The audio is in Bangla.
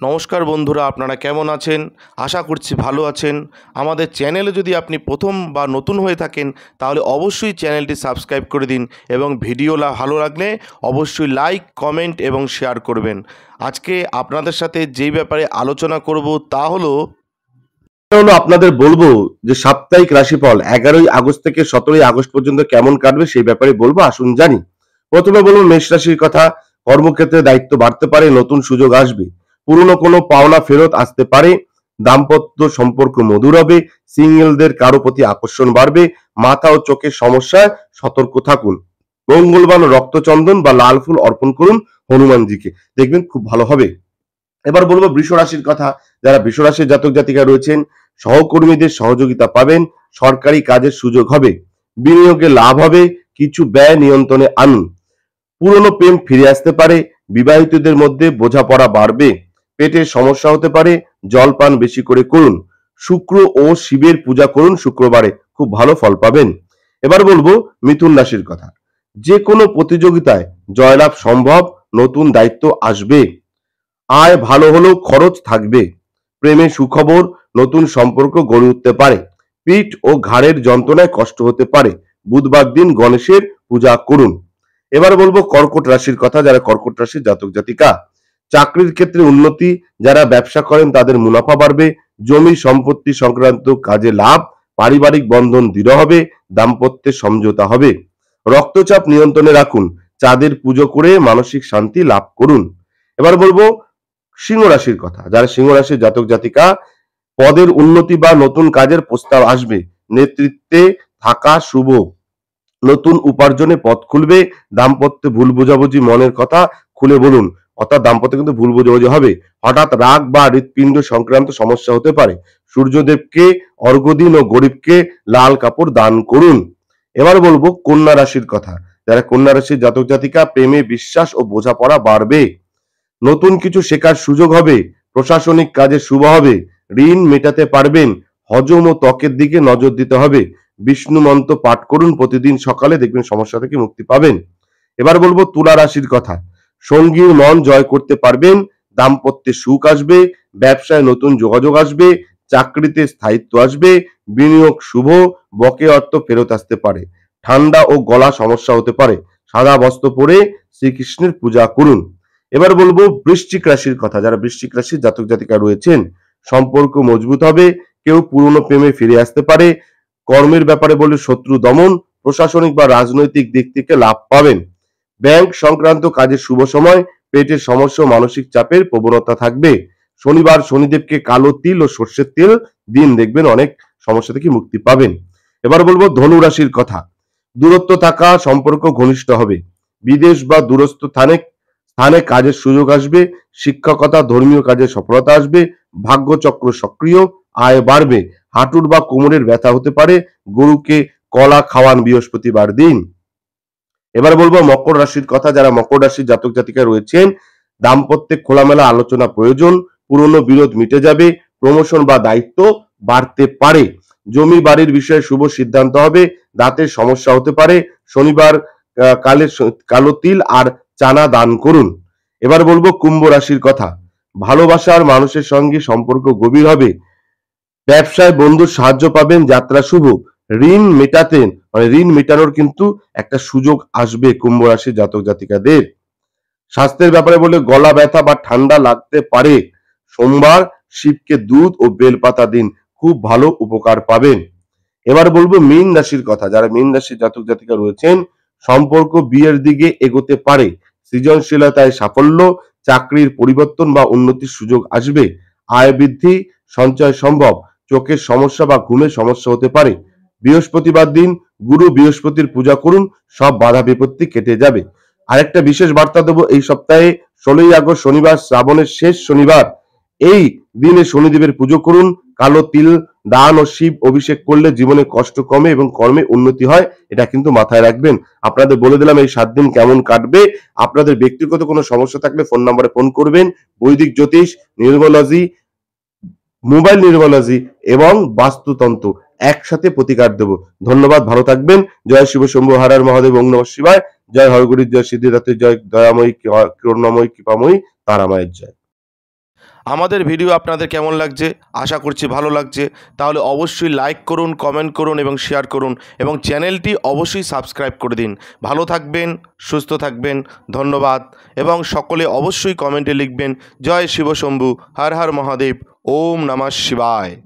নমস্কার বন্ধুরা, আপনারা কেমন আছেন? আশা করছি ভালো আছেন। আমাদের চ্যানেলে যদি আপনি প্রথম বা নতুন হয়ে থাকেন তাহলে অবশ্যই চ্যানেলটি সাবস্ক্রাইব করে দিন এবং ভিডিও ভালো লাগলে অবশ্যই লাইক, কমেন্ট এবং শেয়ার করবেন। আজকে আপনাদের সাথে যেই ব্যাপারে আলোচনা করব তা হলো আপনাদের বলবো যে সাপ্তাহিক রাশিফল 11ই আগস্ট থেকে 17ই আগস্ট পর্যন্ত কেমন কাটবে সেই ব্যাপারে বলবো। আসুন জানি। প্রথমে বলবো মেষ রাশির কথা। কর্মক্ষেত্রে দায়িত্ব বাড়তে পারে, নতুন সুযোগ আসবে, পুরনো কোনো পাওনা ফেরত আসতে পারে, দাম্পত্য সম্পর্ক মধুর হবে, সিঙ্গেলদের কারো প্রতি আকর্ষণ বাড়বে, মাথা ও চোখের সমস্যায় সতর্ক থাকুন। মঙ্গলবার রক্তচন্দন বা লাল ফুল অর্পণ করুন হনুমানজিকে, দেখবেন খুব ভালো হবে। এবার বলবো বৃষ রাশির কথা। যারা বৃষ রাশির জাতক জাতিকা রয়েছেন, সহকর্মীদের সহযোগিতা পাবেন, সরকারি কাজের সুযোগ হবে, বিনিয়োগে লাভ হবে, কিছু ব্যয় নিয়ন্ত্রণে আনুন। পুরনো প্রেম ফিরে আসতে পারে, বিবাহিতদের মধ্যে বোঝাপড়া বাড়বে, পেটের সমস্যা হতে পারে, জলপান বেশি করে করুন। শুক্র ও শিবের পূজা করুন শুক্রবারে, খুব ভালো ফল পাবেন। এবার বলবো মিথুন রাশির কথা। যে কোনো প্রতিযোগিতায় জয়লাভ সম্ভব, নতুন দায়িত্ব আসবে, আয় ভালো হলেও খরচ থাকবে, প্রেমে সুখবর, নতুন সম্পর্ক গড়ে উঠতে পারে, পিঠ ও ঘাড়ের যন্ত্রণায় কষ্ট হতে পারে, বুধবার দিন গণেশের পূজা করুন। এবার বলবো কর্কট রাশির কথা। যারা কর্কট রাশির জাতক জাতিকা, চাকরির ক্ষেত্রে উন্নতি, যারা ব্যবসা করেন তাদের মুনাফা বাড়বে, জমি সম্পত্তি সংক্রান্ত কাজে লাভ, পারিবারিক বন্ধন দৃঢ় হবে, দাম্পত্যে সমঝোতা হবে। রক্তচাপ নিয়ন্ত্রণে রাখুন, চাঁদের পুজো করে মানসিক শান্তি লাভ করুন। এবার বলবো সিংহ রাশির কথা। যারা সিংহ রাশির জাতক জাতিকা, পদের উন্নতি বা নতুন কাজের প্রস্তাব আসবে, নেতৃত্বে থাকা শুভ, নতুন উপার্জনে পথ খুলবে, দাম্পত্যে ভুল বোঝাবুঝি মনের কথা খুলে বলুন, অর্থাৎ দাম্পত্যে কিন্তু ভুল বোঝাবুঝি হবে। হঠাৎ রাগ বা হৃৎপিণ্ড সংক্রান্ত সমস্যা হতে পারে। সূর্যদেবকে অর্ঘ্য দিন ও গরিবকে লাল কাপড় দান করুন। এবার বলবো কন্যা রাশির কথা। যারা কন্যা রাশির জাতক জাতিকা, প্রেমে বিশ্বাস ও বোঝাপড়া বাড়বে, নতুন কিছু শেখার সুযোগ হবে, প্রশাসনিক কাজে শুভ হবে, ঋণ মেটাতে পারবেন, হজম ও ত্বকের দিকে নজর দিতে হবে, বিষ্ণু মন্ত্র পাঠ করুন প্রতিদিন সকালে, দেখবেন সমস্যা থেকে মুক্তি পাবেন। এবার বলবো তুলা রাশির কথা। সঙ্গীর মন জয় করতে পারবেন, দাম্পত্যে সুখ আসবে, ব্যবসায় নতুন যোগাযোগ আসবে, চাকরিতে স্থায়িত্ব আসবে, বিনিয়োগ শুভ, বকেয়া অর্থ ফেরত আসতে পারে, ঠান্ডা ও গলা সমস্যা হতে পারে, সাদা বস্ত্র পরে শ্রীকৃষ্ণের পূজা করুন। এবার বলবো বৃশ্চিক রাশির কথা। যারা বৃশ্চিক রাশির জাতক জাতিকা রয়েছেন, সম্পর্ক মজবুত হবে, কেউ পুরনো প্রেমে ফিরে আসতে পারে, কর্মের ব্যাপারে বলে শত্রু দমন, প্রশাসনিক বা রাজনৈতিক দিক থেকে লাভ পাবেন, ব্যাংক সংক্রান্ত কাজের শুভ সময়, পেটের সমস্যা ও মানসিক চাপের প্রবণতা থাকবে। শনিবার শনিদেবকে কালো তিল ও সর্ষের তেল দিন, দেখবেন অনেক সমস্যা থেকে মুক্তি পাবেন। এবার বলবো ধনু রাশির কথা। দূরত্ব থাকা সম্পর্ক ঘনিষ্ঠ হবে, বিদেশ বা দূরস্থ স্থানে কাজের সুযোগ আসবে, শিক্ষকতা ধর্মীয় কাজে সফলতা আসবে, ভাগ্যচক্র সক্রিয়, আয় বাড়বে, হাঁটুর বা কোমরের ব্যথা হতে পারে, গরুকে কলা খাওয়ান বৃহস্পতিবার দিন। এবার বলবো মকর রাশির কথা। যারা মকর রাশির জাতক জাতিকা রয়েছেন, দাম্পত্যে খোলামেলা আলোচনা প্রয়োজন, পুরনো বিরোধ মিটে যাবে, প্রমোশন বা দায়িত্ব বাড়তে পারে, জমি বাড়ির বিষয়ে শুভ সিদ্ধান্ত হবে, দাঁতের সমস্যা হতে পারে, শনিবার কালো তিল আর চানা দান করুন। এবার বলবো কুম্ভ রাশির কথা। ভালোবাসার মানুষের সঙ্গে সম্পর্ক গভীর হবে, ব্যবসায় বন্ধুর সাহায্য পাবেন, যাত্রা শুভ, ঋণ মেটাতেন ঋণ মেটানোর কিন্তু একটা সুযোগ আসবে কুম্ভ রাশির জাতক জাতিকাদের। স্বাস্থ্যের ব্যাপারে বলে গলা ব্যথা বা ঠান্ডা লাগতে পারে, সোমবার শিবকে দুধ ও বেলপাতা দিন, খুব ভালো উপকার পাবেন। এবার বলবো মীন রাশির কথা। যারা মীন রাশির জাতক জাতিকা রয়েছেন, সম্পর্ক বিয়ের দিকে এগোতে পারে, সৃজনশীলতায় সাফল্য, চাকরির পরিবর্তন বা উন্নতির সুযোগ আসবে, আয় বৃদ্ধি, সঞ্চয় সম্ভব, চোখের সমস্যা বা ঘুমের সমস্যা হতে পারে। বৃহস্পতিবার দিন গুরু বৃহস্পতির পূজা করুন, সব বাধা বিপত্তি কেটে যাবে। আরেকটা বিশেষ বার্তা দেবো, এই সপ্তাহে 16ই আগস্ট শনিবার, শ্রাবণের শেষ শনিবার, এই দিনে শনিদেবের পুজো করুন, কালো তিল দান ও শিব অভিষেক করলে জীবনে কষ্ট কমে এবং কর্মে উন্নতি হয়, এটা কিন্তু মাথায় রাখবেন। আপনাদের বলে দিলাম এই 7 দিন কেমন কাটবে। আপনাদের ব্যক্তিগত কোনো সমস্যা থাকলে ফোন নম্বরে ফোন করবেন। বৈদিক জ্যোতিষ, নিউরোলজি, মোবাইল নিউরোলজি এবং বাস্তুতন্ত্র একসাথে প্রতিকার দেব। ধন্যবাদ, ভালো থাকবেন। জয় শিব শম্ভু হর মহাদেব, ওং নমঃ শিবায়। জয় হরগুরু, জয় সিদ্ধিদাত্রী, জয় দয়াময়ী করুণাময়ী কৃপাময়ী তারামায়ের জয়। আমাদের ভিডিও আপনাদের কেমন লাগছে? আশা করছি ভালো লাগছে। তাহলে অবশ্যই লাইক করুন, কমেন্ট করুন এবং শেয়ার করুন এবং চ্যানেলটি অবশ্যই সাবস্ক্রাইব করে দিন। ভালো থাকবেন, সুস্থ থাকবেন, ধন্যবাদ। এবং সকলে অবশ্যই কমেন্টে লিখবেন জয় শিব শম্ভু, হর হর মহাদেব, ওম নমঃ শিবায়।